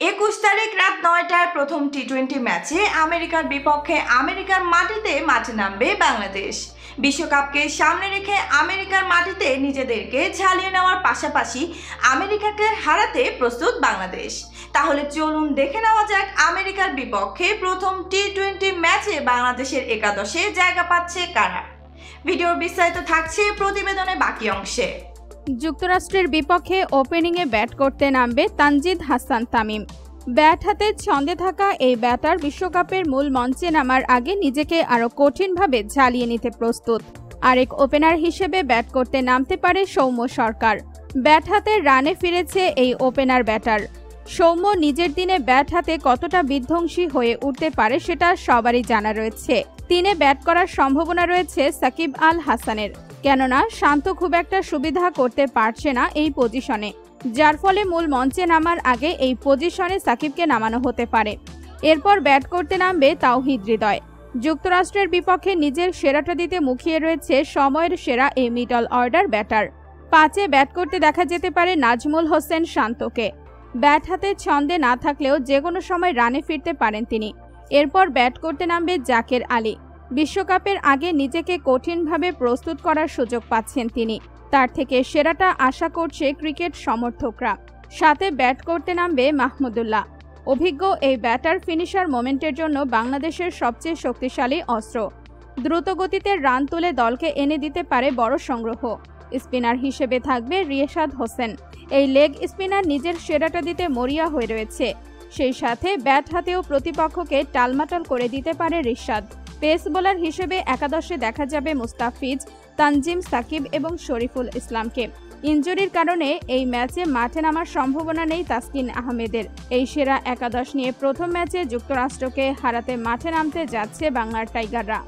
21 তারিখ রাত 9টায় প্রথম টি-20 ম্যাচে আমেরিকার বিপক্ষে আমেরিকার মাটিতে মাঠে নামবে বাংলাদেশ। বিশ্বকাপকে সামনে রেখে আমেরিকার মাটিতে নিজেদেরকে ঝালিয়ে নেওয়ার পাশাপাশি আমেরিকাকে হারাতে প্রস্তুত বাংলাদেশ। তাহলে চলুন দেখে নেওয়া যাক আমেরিকার বিপক্ষে প্রথম টি-20 ম্যাচে বাংলাদেশের একাদশে জায়গা পাচ্ছে কারা। ভিডিওর বিস্তারিত থাকছে প্রতিবেদনের বাকি অংশে। যুক্তরাষ্ট্রের বিপক্ষে ওপেনিংয়ে ব্যাট করতে নামবে তানজিদ হাসান তামিম। ব্যাট হাতে ছন্দে থাকা এই ব্যাটার বিশ্বকাপের মূল মঞ্চে নামার আগে নিজেকে আরও কঠিনভাবে ঝালিয়ে নিতে প্রস্তুত। আরেক ওপেনার হিসেবে ব্যাট করতে নামতে পারে সৌম্য সরকার। ব্যাট হাতে রানে ফিরেছে এই ওপেনার ব্যাটার। সৌম্য নিজের দিনে ব্যাট হাতে কতটা বিধ্বংসী হয়ে উঠতে পারে সেটা সবারই জানা রয়েছে। তিনে ব্যাট করার সম্ভাবনা রয়েছে সাকিব আল হাসানের, কেননা শান্ত খুব একটা সুবিধা করতে পারছে না এই পজিশনে, যার ফলে মূল মঞ্চে নামার আগে এই পজিশনে সাকিবকে নামানো হতে পারে। এরপর ব্যাট করতে নামবে তাওহিদ হৃদয়। যুক্তরাষ্ট্রের বিপক্ষে নিজের সেরাটা দিতে মুখিয়ে রয়েছে সময়ের সেরা এই মিডল অর্ডার ব্যাটার। 5-এ ব্যাট করতে দেখা যেতে পারে নাজমুল হোসেন শান্তকে। ব্যাট হাতে ছন্দে না থাকলেও যে কোনো সময় রানে ফিরতে পারেন তিনি। এরপর ব্যাট করতে নামবে জাকের আলী। বিশ্বকাপের আগে নিজেকে কঠিনভাবে প্রস্তুত করার সুযোগ পাচ্ছেন তিনি, তার থেকে সেরাটা আশা করছে ক্রিকেট সমর্থকরা। সাথে ব্যাট করতে নামবে মাহমুদুল্লাহ। অভিজ্ঞ এই ব্যাটার ফিনিশার মোমেন্টের জন্য বাংলাদেশের সবচেয়ে শক্তিশালী অস্ত্র। দ্রুত গতিতে রান তুলে দলকে এনে দিতে পারে বড় সংগ্রহ। স্পিনার হিসেবে থাকবে রিশাদ হোসেন। এই লেগ স্পিনার নিজের সেরাটা দিতে মরিয়া হয়ে রয়েছে। সেই সাথে ব্যাট হাতেও প্রতিপক্ষকে টালমাটাল করে দিতে পারে রিশাদ। পেস বোলার হিসেবে একাদশে দেখা যাবে মুস্তাফিজ, তানজিম, সাকিব এবং শরীফুল ইসলামকে। ইনজুরির কারণে এই ম্যাচে মাঠে নামার সম্ভাবনা নেই তাসকিন আহমেদের। এই সেরা একাদশ নিয়ে প্রথম ম্যাচে যুক্তরাষ্ট্রকে হারাতে মাঠে নামতে যাচ্ছে বাংলার টাইগাররা।